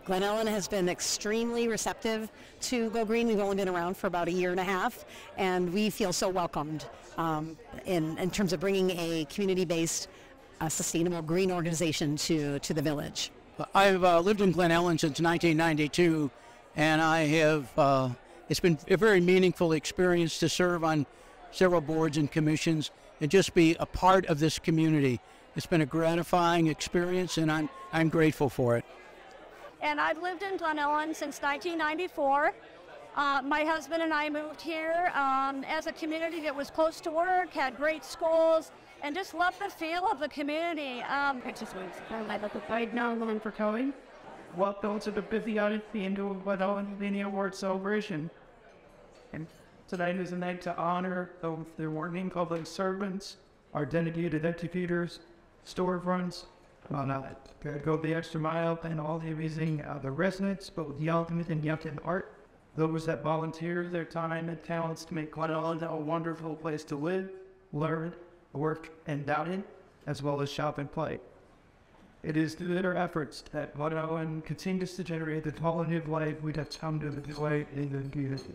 Glen Ellyn has been extremely receptive to Go Green. We've only been around for about a year and a half, and we feel so welcomed in terms of bringing a community-based, sustainable green organization to the village. I've lived in Glen Ellyn since 1992, and I have, it's been a very meaningful experience to serve on several boards and commissions and just be a part of this community. It's been a gratifying experience, and I'm grateful for it. And I've lived in Glen Ellyn since 1994. My husband and I moved here as a community that was close to work, had great schools, and just loved the feel of the community. I'd like to thank Glen Ellyn for coming. Welcome to the busy audience into Glen Ellyn Community Awards celebration. And tonight is a night to honor those that were named public servants, our dedicated educators, storefronts, go the extra mile, and all the amazing the residents, both young and young in art, those that volunteer their time and talents to make Glen Ellyn a wonderful place to live, learn, work, and dine in, as well as shop and play. It is through their efforts that Glen Ellyn continues to generate the quality of life we have come to enjoy in the community.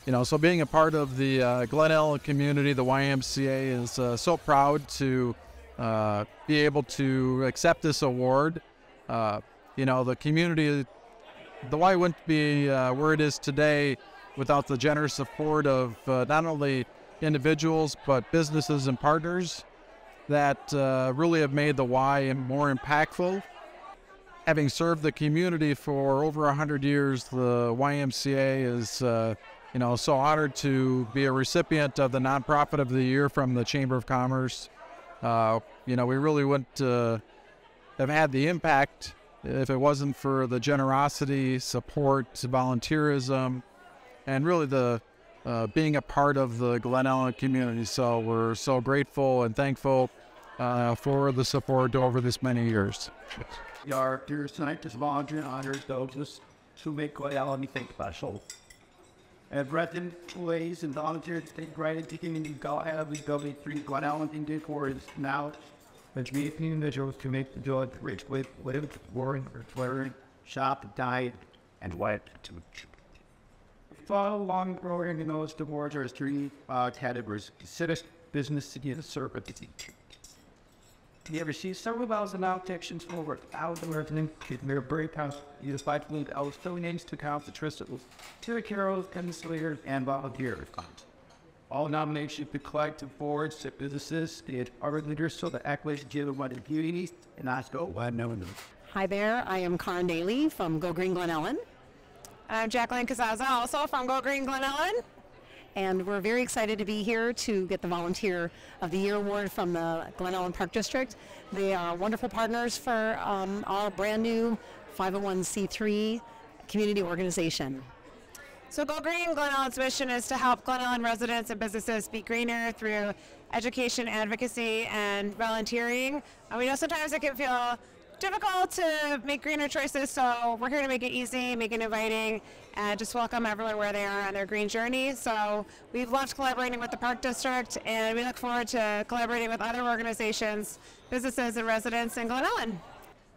You know, so being a part of the Glen Ellyn community, the YMCA is so proud to be able to accept this award. You know, the community, the Y wouldn't be where it is today without the generous support of not only individuals, but businesses and partners that really have made the Y more impactful. Having served the community for over 100 years, the YMCA is you know, so honored to be a recipient of the Nonprofit of the Year from the Chamber of Commerce. You know, we really wouldn't have had the impact if it wasn't for the generosity, support, volunteerism, and really the being a part of the Glen Ellyn community. So we're so grateful and thankful for the support over this many years. We are here tonight to volunteer and honor those who make Glen Ellyn anything special. And resident employees and volunteers take pride in taking into we building 3 Glen Ellyn Community Awards now. Which means individuals to make the joy rich with live, work, flaring, shop, dine, and what to follow along growing in those awards are 3 categories: citizen, business, and service. We have received several thousand nominations from over 1,000 residents in their brave house. Despite being eligible names to count the tristles, to the carols, consulators, and volunteers. All nominations be collected boards to businesses, the art leaders, so the accolades given by the communities, and I go wide known. Hi there, I am Karen Daly from Go Green Glen Ellyn. I'm Jacqueline Casaza, also from Go Green Glen Ellyn. And we're very excited to be here to get the Volunteer of the Year award from the Glen Ellyn Park District. They are wonderful partners for our brand new 501c3 community organization. So Go Green Glen Ellyn's mission is to help Glen Ellyn residents and businesses be greener through education, advocacy, and volunteering. And we know sometimes it can feel difficult to make greener choices, so we're here to make it easy, make it inviting, and just welcome everyone where they are on their green journey. So we've loved collaborating with the Park District, and we look forward to collaborating with other organizations, businesses, and residents in Glen Ellyn.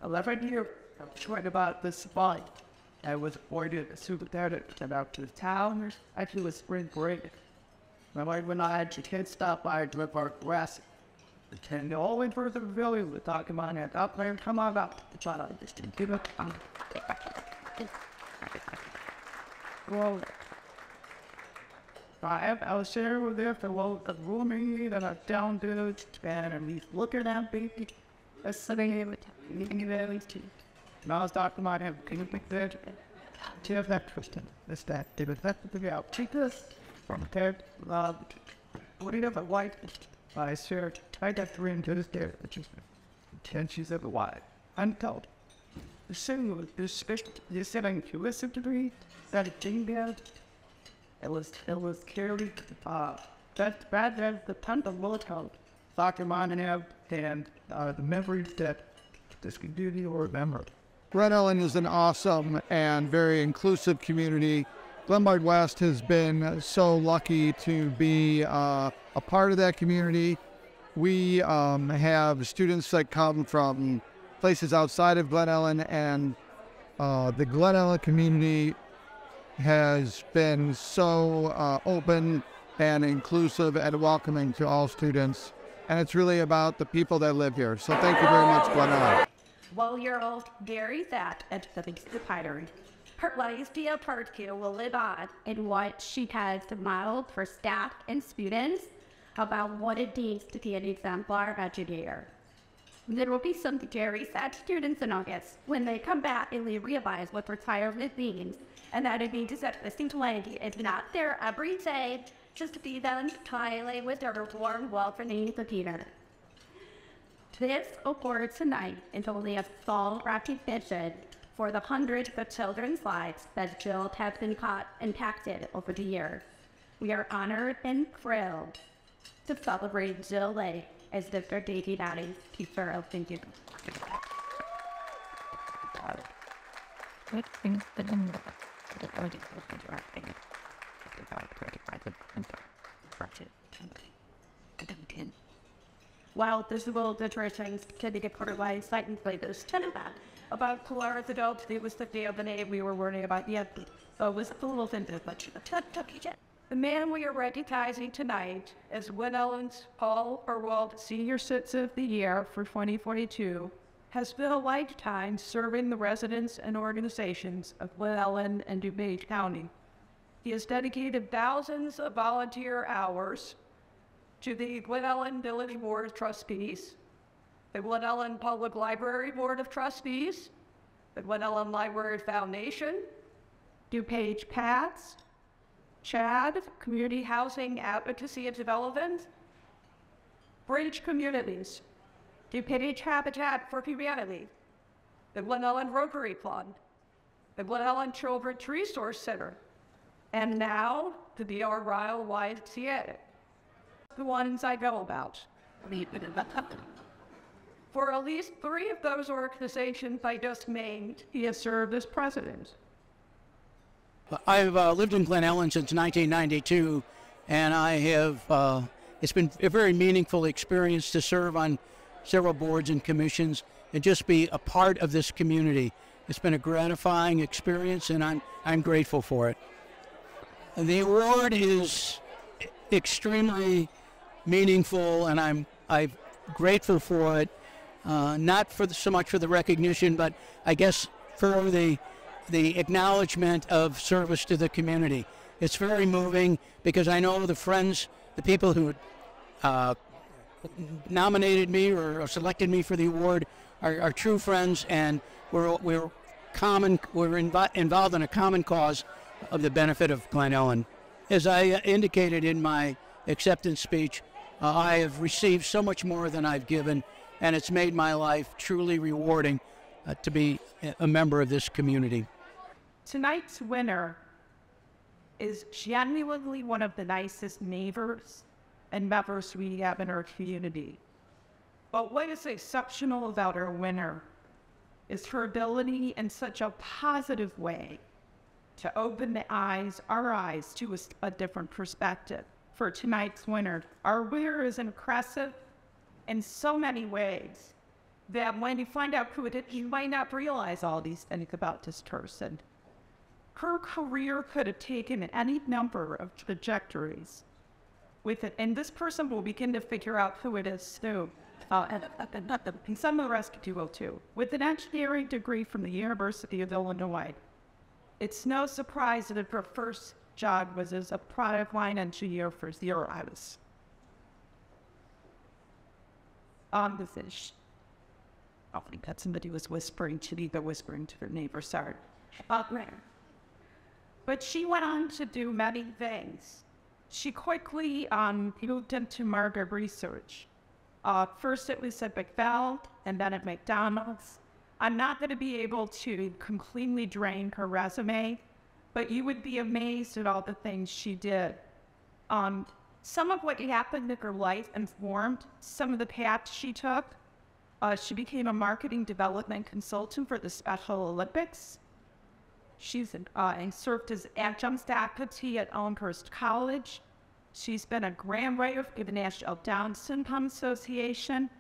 11 years, I'm talking about this spot. I was appointed a superintendent about to the town. Actually, it was spring break. When I had the kids stop by to rip our grass. And all the way further the village, we're talking about it. Up there, come on up. Just give it. Well, I was sharing with them for a rooming that I'm down to, and at least looking at me, sitting here, and I was talking about him. Can you make that? Cheers, that Christian. This, that, David, that's the thing. I'll take this from there. What do you have a white? I shared, I got 3 into this there, which is 10 she's ever wide. Untold. The single is special. You said I'm curious to me that it didn't get It was clearly that rather the ton of Molotov, Dr. Monahan, and the memories that this community will remember. Glen Ellyn is an awesome and very inclusive community. Glenbard West has been so lucky to be a part of that community. We have students that come from places outside of Glen Ellyn, and the Glen Ellyn community has been so open and inclusive and welcoming to all students. And it's really about the people that live here. So thank you very much, Glen Ellyn. 12-year-old Gary sat at the pottery. Her legacy of her skill will live on in what she has modeled for staff and students about what it means to be an exemplar educator. There will be some Gary sad students in August when they come back and they realize what retirement means, and that it means that listening to language is not there every day just to be them entirely with their warm, welcoming computer. This award tonight is only a small recognition for the hundreds of children's lives that Jill has been impacted over the years. We are honored and thrilled to celebrate Jill Lake as Dr. Davy Downey's teacher of the year. While this will determine can be part of citing this teneba about Polaris adults, it was the day of the name we were worrying about yet. So it was a little thing that much. The man we are recognizing tonight as Glen Ellyn's Paul Orwald Senior Citizen of the Year for 2042 has been a lifetime serving the residents and organizations of Glen Ellyn and DuPage County. He has dedicated thousands of volunteer hours to the Glen Ellyn Village Board of Trustees, the Glen Ellyn Public Library Board of Trustees, the Glen Ellyn Library Foundation, DuPage PATS, CHAD, Community Housing Advocacy and Development, Bridge Communities, DuPage Habitat for Humanity, the Glen Ellyn Rotary Fund, the Glen Ellyn Children's Resource Center, and now the DR Ryle YMCA. The ones I know about. For at least 3 of those organizations I just named, he has served as president. I've lived in Glen Ellyn since 1992, and I have, it's been a very meaningful experience to serve on several boards and commissions and just be a part of this community. It's been a gratifying experience, and I'm grateful for it. The award is extremely meaningful, and I'm grateful for it. Not for so much for the recognition, but I guess for the acknowledgement of service to the community. It's very moving because I know the people who nominated me or selected me for the award are true friends, and we're involved in a common cause of the benefit of Glen Ellyn. As I indicated in my acceptance speech, I have received so much more than I've given, and it's made my life truly rewarding to be a member of this community. Tonight's winner is genuinely one of the nicest neighbors and members we have in our community. But what is exceptional about our winner is her ability in such a positive way to open our eyes to a different perspective. For tonight's winner, our winner is impressive in so many ways that when you find out who it is, you might not realize all these things about this person. Her career could have taken any number of trajectories with it, and this person will begin to figure out who it is soon. And some of the rest will too. With an engineering degree from the University of Illinois, it's no surprise that her first job was as a product line engineer for Zero Hours. On the fish. I think that somebody was whispering to me, but whispering to their neighbor, sorry. But she went on to do many things. She quickly moved into market research. First it was at McBell, and then at McDonald's. I'm not going to be able to completely drain her resume, but you would be amazed at all the things she did. Some of what happened in her life informed some of the paths she took. She became a marketing development consultant for the Special Olympics. She's served as adjunct faculty at Elmhurst College. She's been a grant writer for the National Down Syndrome Association.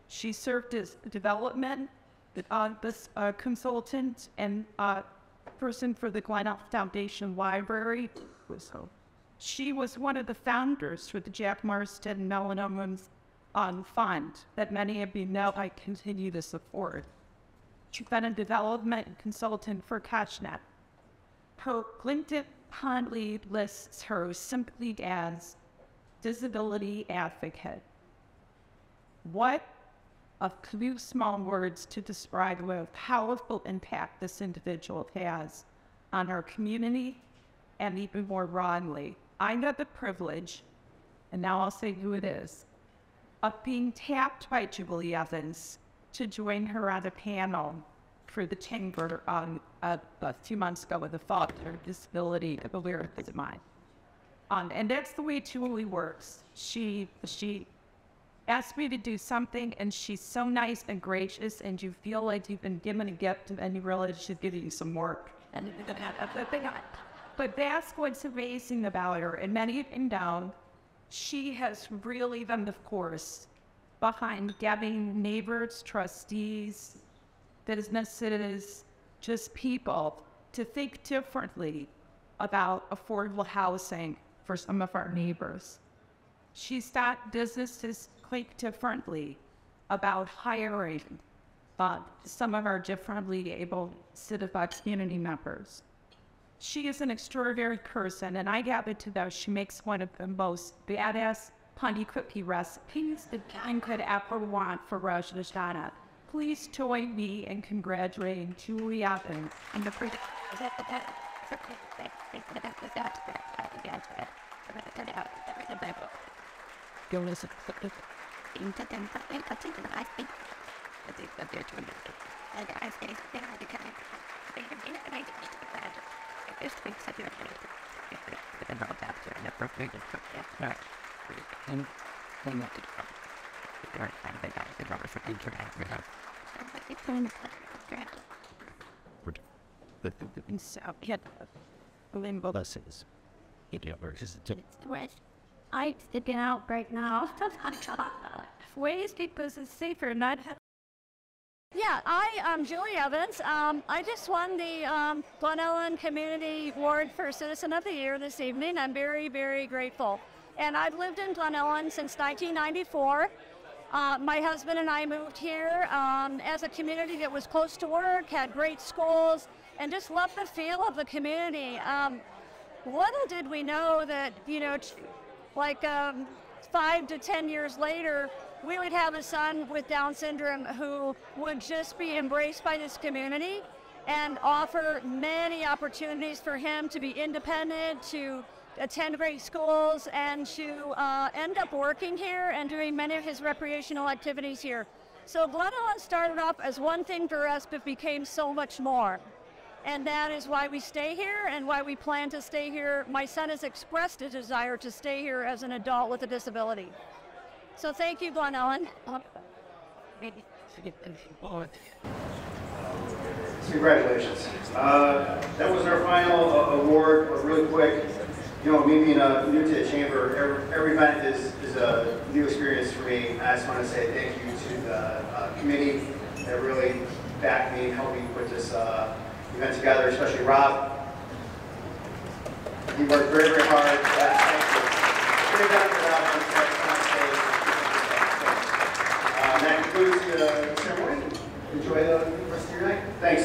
She served as development consultant and person for the Glen Ellyn Foundation Library. She was one of the founders for the Jack Marston Melanoma Fund that many of you know I continue to support. She's been a development consultant for CashNet. Her LinkedIn currently lists her simply as disability advocate. What a few small words to describe the powerful impact this individual has on our community and even more broadly. I got the privilege, and now I'll say who it is, of being tapped by Julie Evans to join her on a panel for the chamber a few months ago with a thought or disability of awareness of mine. And that's the way Julie works. She asked me to do something, and she's so nice and gracious, and you feel like you've been given a gift, and you realize she's giving you some work. But that's what's amazing about her. And many of you know, she has really been the force behind getting neighbors, trustees, businesses, just people to think differently about affordable housing for some of our neighbors. She's got businesses think differently about hiring some of our differently able citizen community members. She is an extraordinary person, and I gather to know she makes one of the most badass punny cookie recipes that I could ever want for Rosh Hashanah. Please join me in congratulating Julie Evans and the I'm sticking out right now. Ways because it's safer not. Yeah, I'm Julie Evans. I just won the Glen Ellyn Community Award for Citizen of the Year this evening. I'm very, very grateful. And I've lived in Glen Ellyn since 1994. My husband and I moved here as a community that was close to work, had great schools, and just loved the feel of the community. Little did we know that, you know, like 5 to 10 years later, we would have a son with Down syndrome who would just be embraced by this community and offer many opportunities for him to be independent, to attend great schools, and to end up working here and doing many of his recreational activities here. So Glen Ellyn started off as one thing for us, but became so much more. And that is why we stay here and why we plan to stay here. My son has expressed a desire to stay here as an adult with a disability. So thank you, Glen Ellyn. Congratulations. That was our final award, but really quick. You know, me being new to the chamber, every event is a new experience for me. I just want to say thank you to the committee that really backed me and helped me put this event together, especially Rob. He worked very, very hard. Thank you. Give it up for Rob. That concludes the ceremony. Enjoy the rest of your night. Thanks.